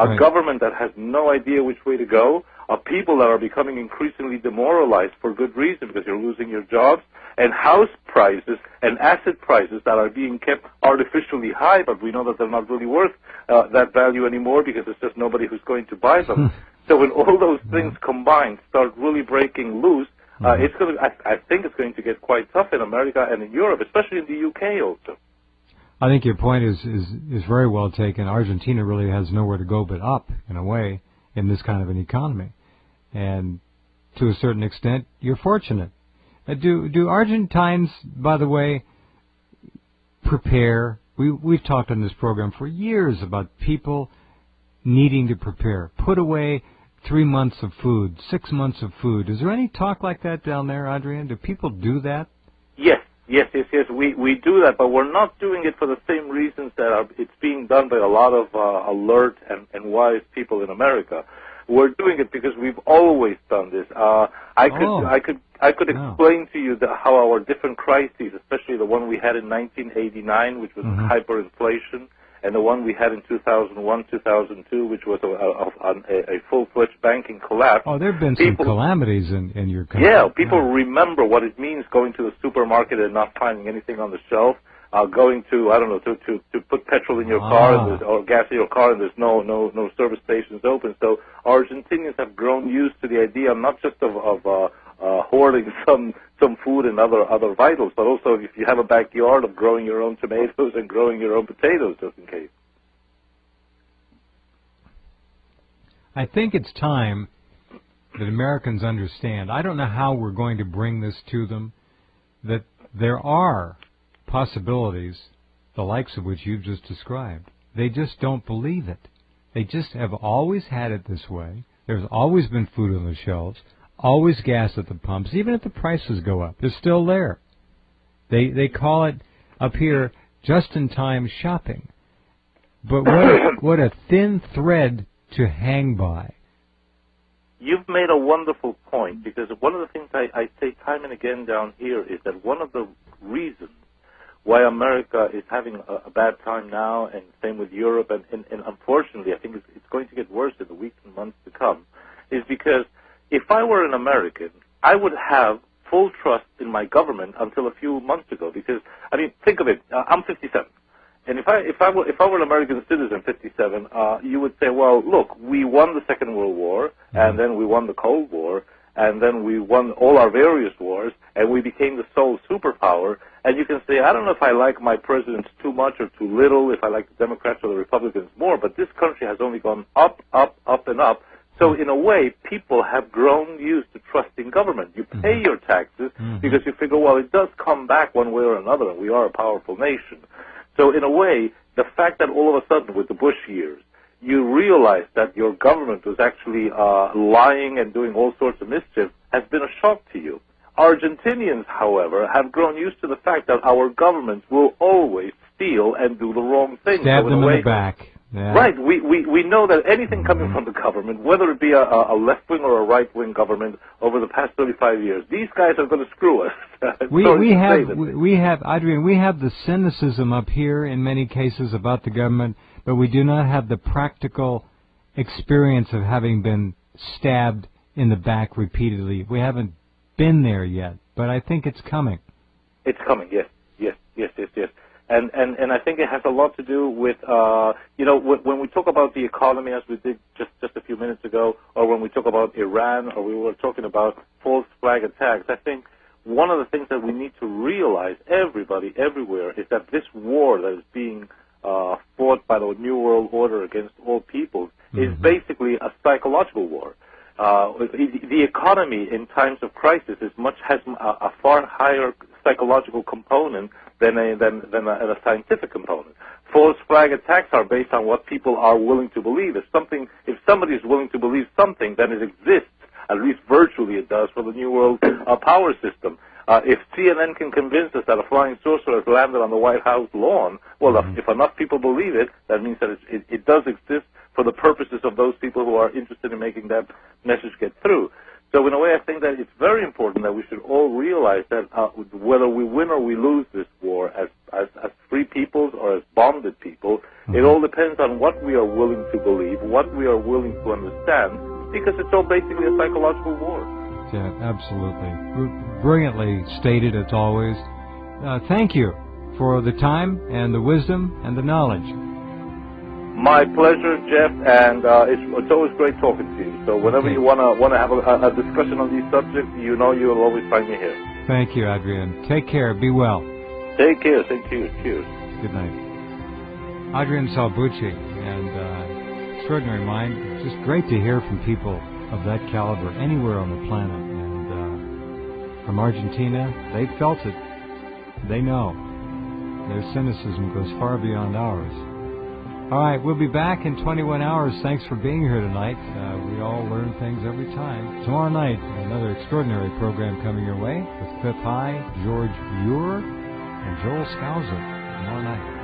a government that has no idea which way to go, people that are becoming increasingly demoralized for good reason because you're losing your jobs, and house prices and asset prices that are being kept artificially high, but we know that they're not really worth that value anymore because it's just nobody who's going to buy them. So when all those things combined start really breaking loose, it's going to, I think it's going to get quite tough in America and in Europe, especially in the UK also. I think your point is very well taken. Argentina really has nowhere to go but up, in a way, in this kind of an economy. And to a certain extent, you're fortunate. Do Argentines, by the way, prepare? We've talked on this program for years about people needing to prepare. Put away 3 months of food, 6 months of food. Is there any talk like that down there, Adrian? Do people do that? Yes. We do that, but we're not doing it for the same reasons that it's being done by a lot of alert and wise people in America. We're doing it because we've always done this. I could explain to you how our different crises, especially the one we had in 1989, which was hyperinflation, and the one we had in 2001, 2002, which was a full-fledged banking collapse. Oh, there have been some calamities in your country. Yeah, people remember what it means going to the supermarket and not finding anything on the shelf. Going to, I don't know, to put petrol in your car or gas in your car, and there's no service stations open. So Argentinians have grown used to the idea not just of hoarding some food and other vitals, but also if you have a backyard, of growing your own tomatoes and growing your own potatoes just in case. I think it's time that Americans understand. I don't know how we're going to bring this to them, that there are possibilities, the likes of which you've just described. They just don't believe it. They just have always had it this way. There's always been food on the shelves, always gas at the pumps, even if the prices go up. They're still there. They call it up here just-in-time shopping. But what a thin thread to hang by. You've made a wonderful point, because one of the things I say time and again down here is that one of the reasons why America is having a bad time now, and same with Europe, and unfortunately I think it's going to get worse in the weeks and months to come, is because if I were an American, I would have full trust in my government until a few months ago, because, I mean, think of it, I'm 57. And if I were an American citizen, 57, you would say, well, look, we won the Second World War, and then we won the Cold War, and then we won all our various wars, and we became the sole superpower. And you can say, I don't know if I like my presidents too much or too little, if I like the Democrats or the Republicans more, but this country has only gone up, up, up, and up. So in a way, people have grown used to trusting government. You pay your taxes because you figure, well, it does come back one way or another, and we are a powerful nation. So in a way, the fact that all of a sudden with the Bush years, you realize that your government was actually lying and doing all sorts of mischief has been a shock to you. Argentinians, however, have grown used to the fact that our governments will always steal and do the wrong thing. Stab them in the back. Yeah. Right. We know that anything coming from the government, whether it be a left-wing or a right-wing government over the past 35 years, these guys are going to screw us. We have, Adrian, we have the cynicism up here in many cases about the government, but we do not have the practical experience of having been stabbed in the back repeatedly. We haven't been there yet, but I think it's coming. It's coming, yes. And I think it has a lot to do with, when we talk about the economy, as we did just a few minutes ago, or when we talk about Iran, or we were talking about false flag attacks, I think one of the things that we need to realize, everybody, everywhere, is that this war that is being fought by the New World Order against all peoples is basically a psychological war. The economy in times of crisis has a far higher psychological component than a scientific component. False flag attacks are based on what people are willing to believe. If somebody is willing to believe something, then it exists. At least virtually it does for the New World power system. If CNN can convince us that a flying saucer has landed on the White House lawn, well, if enough people believe it, that means that it does exist for the purposes of those people who are interested in making that message get through. So in a way, I think that it's very important that we should all realize that whether we win or we lose this war as free peoples or as bonded people, it all depends on what we are willing to believe, what we are willing to understand, because it's all basically a psychological war. Yeah, absolutely. Brilliantly stated, as always. Thank you for the time and the wisdom and the knowledge. My pleasure, Jeff, and it's always great talking to you. So whenever you want to have a discussion on these subjects, you know you'll always find me here. Thank you, Adrian. Take care. Be well. Take care. Thank you. Cheers. Good night. Adrian Salbuchi, and extraordinary mind. It's just great to hear from people of that caliber anywhere on the planet. And from Argentina, they felt it. They know. Their cynicism goes far beyond ours. All right, we'll be back in 21 hours. Thanks for being here tonight. We all learn things every time. Tomorrow night, another extraordinary program coming your way with Cliff High, George Muir, and Joel Scouser. Tomorrow night.